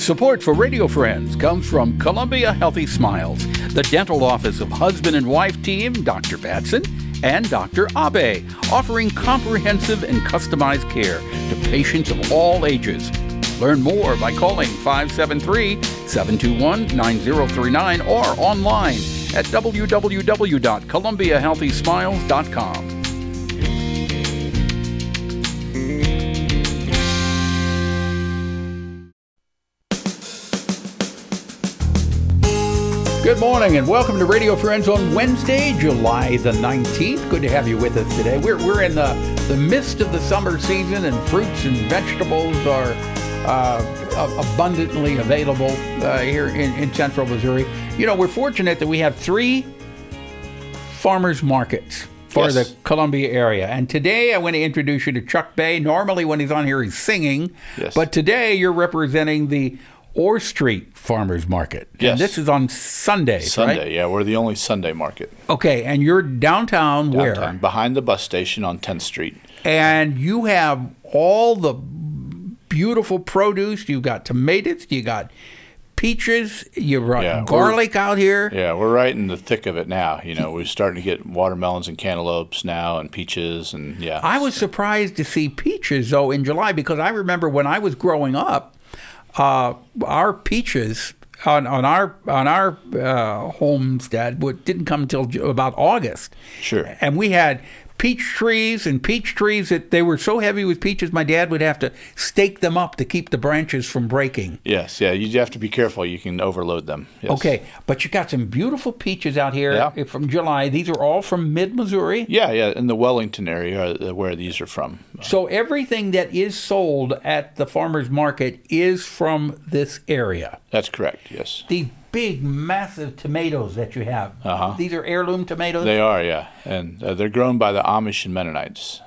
Support for Radio Friends comes from Columbia Healthy Smiles, the dental office of husband and wife team, Dr. Batson and Dr. Abe, offering comprehensive and customized care to patients of all ages. Learn more by calling 573-721-9039 or online at www.columbiahealthysmiles.com. Good morning and welcome to Radio Friends on Wednesday, July the 19th. Good to have you with us today. We're in the midst of the summer season, and fruits and vegetables are abundantly available here in central Missouri. You know, we're fortunate that we have 3 farmers markets for the Columbia area. And today I want to introduce you to Chuck Bay. Normally when he's on here he's singing, but today you're representing the Orr Street Farmers Market. Yes. And this is on Sundays, right? Sunday, yeah. We're the only Sunday market. Okay, and you're downtown where? Behind the bus station on 10th Street. And you have all the beautiful produce. You've got tomatoes, you got peaches, you've got garlic out here. Yeah, we're right in the thick of it now. You know, we're starting to get watermelons and cantaloupes now and peaches, and I was surprised to see peaches, though, in July, because I remember when I was growing up, our peaches on our homestead didn't come until about August. Sure. And we had peach trees that they were so heavy with peaches, my dad would have to stake them up to keep the branches from breaking. Yes, yeah, you have to be careful. You can overload them. Yes. Okay, but you got some beautiful peaches out here from July. These are all from mid-Missouri? Yeah, in the Wellington area where these are from. So everything that is sold at the farmer's market is from this area? That's correct, yes. These big, massive tomatoes that you have. These are heirloom tomatoes? They are, yeah. And they're grown by the Amish and Mennonites.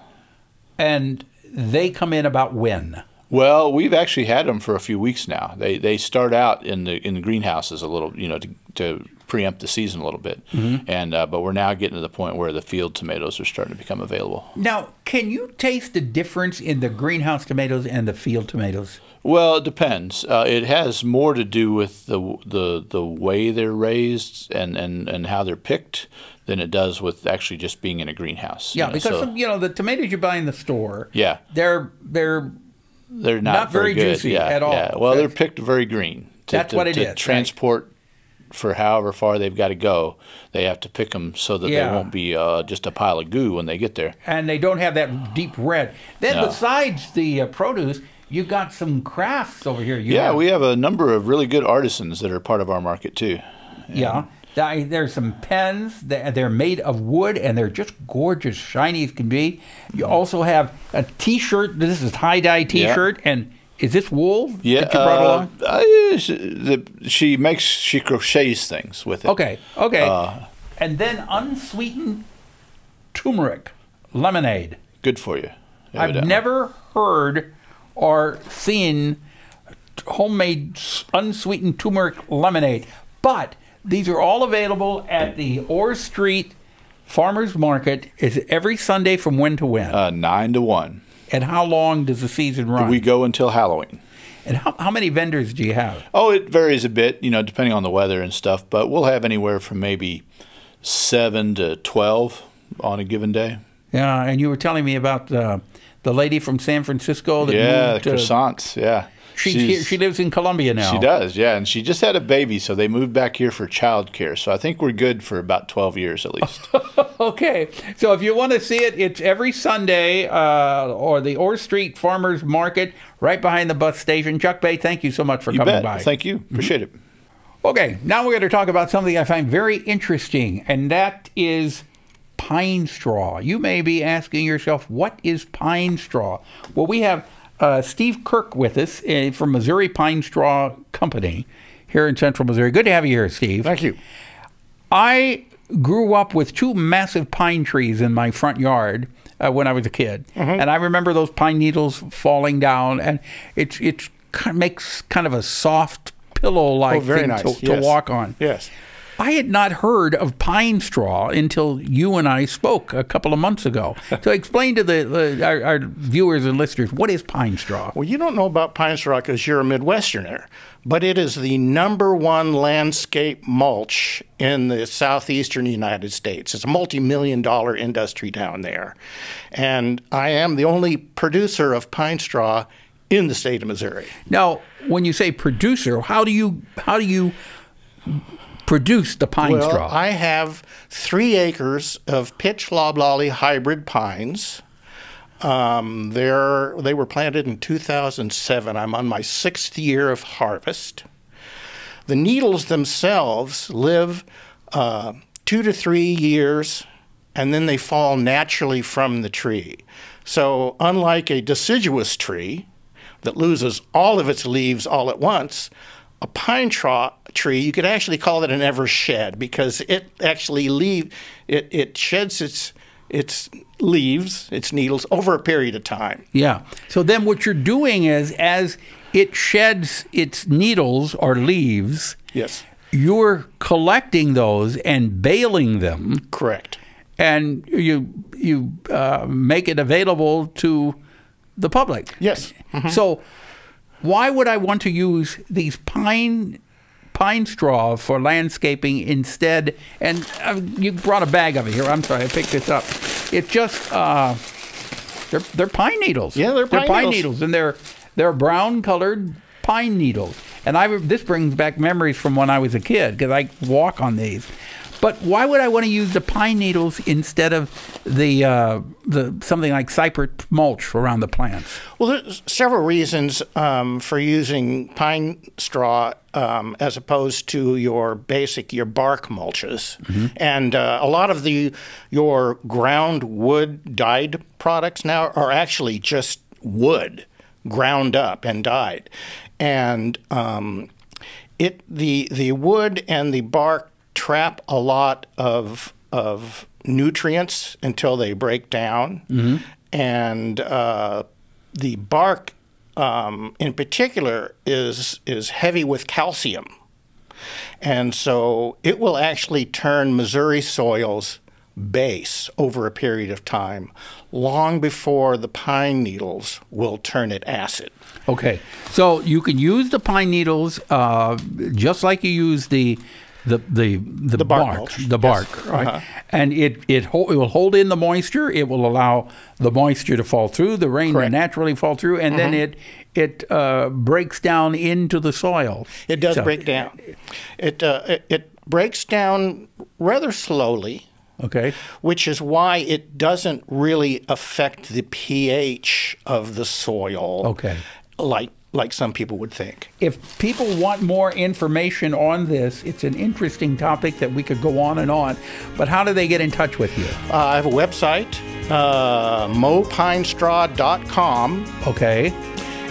And they come in about when? Well, we've actually had them for a few weeks now. They start out in the greenhouses a little, you know, to preempt the season a little bit. And but we're now getting to the point where the field tomatoes are starting to become available. Now, can you taste the difference in the greenhouse tomatoes and the field tomatoes? Well, it depends. It has more to do with the way they're raised and how they're picked than it does with actually just being in a greenhouse. Yeah, because you know the tomatoes you buy in the store. Yeah, they're not very juicy at all. Yeah. Well, they're picked very green. That's what it is. To transport for however far they've got to go, they have to pick them so that they won't be just a pile of goo when they get there. And they don't have that deep red. Then besides the produce, you got some crafts over here. We have a number of really good artisans that are part of our market too. There's some pens. They're made of wood, and they're just gorgeous, shiny as can be. You also have a T-shirt. This is tie-dye T-shirt, and is this wool that you brought along? She crochets things with it. Okay. And then unsweetened turmeric lemonade. Good for you. I've never heard or seen homemade unsweetened turmeric lemonade, but these are all available at the Orr Street Farmers Market. Is it every Sunday from when to when? 9 to 1. And how long does the season run? We go until Halloween. And how many vendors do you have? Oh, it varies a bit, you know, depending on the weather and stuff, but we'll have anywhere from maybe 7 to 12 on a given day. Yeah, and you were telling me about the lady from San Francisco that moved the croissants, She lives in Columbia now. She does, yeah, and she just had a baby, so they moved back here for childcare. So I think we're good for about 12 years at least. Okay, so if you want to see it, it's every Sunday or the Orr Street Farmers Market right behind the bus station. Chuck Bay, thank you so much for coming by. Thank you. Appreciate it. Okay, now we're going to talk about something I find very interesting, and that is pine straw. You may be asking yourself, what is pine straw? Well, we have Steve Kirk with us from Missouri Pine Straw Company here in central Missouri. Good to have you here, Steve. Thank you. I grew up with 2 massive pine trees in my front yard when I was a kid. And I remember those pine needles falling down, and it makes kind of a soft pillow-like thing to walk on. Yes. I had not heard of pine straw until you and I spoke a couple of months ago. So explain to our viewers and listeners, what is pine straw? Well, you don't know about pine straw because you're a Midwesterner, but it is the #1 landscape mulch in the southeastern United States. It's a multi-million-dollar industry down there. And I am the only producer of pine straw in the state of Missouri. Now, when you say producer, how do you produce the pine straw? Well, I have 3 acres of pitch loblolly hybrid pines. They were planted in 2007. I'm on my 6th year of harvest. The needles themselves live 2 to 3 years, and then they fall naturally from the tree. So unlike a deciduous tree that loses all of its leaves all at once, a pine tree, you could actually call it an evershed, because it actually it sheds its leaves, its needles, over a period of time. Yeah. So then what you're doing is, as it sheds its needles or leaves, yes, you're collecting those and baling them. Correct. And you make it available to the public. Yes. Mm-hmm. So why would I want to use these pine straw for landscaping instead? And you brought a bag of it here. I'm sorry, I picked this up. It's just they're pine needles. Yeah, they're pine needles, and they're brown colored pine needles. And this brings back memories from when I was a kid, because I walk on these. But why would I want to use the pine needles instead of the something like cypress mulch around the plants? Well, there's several reasons for using pine straw as opposed to your bark mulches. Mm-hmm. And a lot of your ground wood dyed products now are actually just wood ground up and dyed. And the wood and the bark trap a lot of nutrients until they break down. Mm-hmm. And the bark in particular is heavy with calcium. And so it will actually turn Missouri soils base over a period of time, long before the pine needles will turn it acid. Okay, so you can use the pine needles just like you use the bark, yes. Right? Uh-huh. And it will hold in the moisture. It will allow the moisture to fall through, the rain to naturally fall through, and then it breaks down into the soil. It does break down. It breaks down rather slowly. Okay. Which is why it doesn't really affect the pH of the soil. Okay. Like some people would think. If people want more information on this, it's an interesting topic that we could go on and on, but how do they get in touch with you? I have a website, mopinestraw.com. Okay.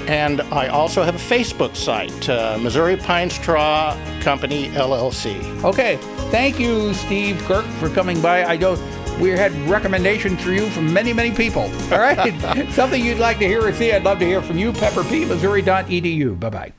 And I also have a Facebook site, Missouri Pine Straw Company, LLC. Okay. Thank you, Steve Kirk, for coming by. I know we had recommendations for you from many, many people. All right? Something you'd like to hear or see, I'd love to hear from you. pepperpmissouri.edu. Bye-bye.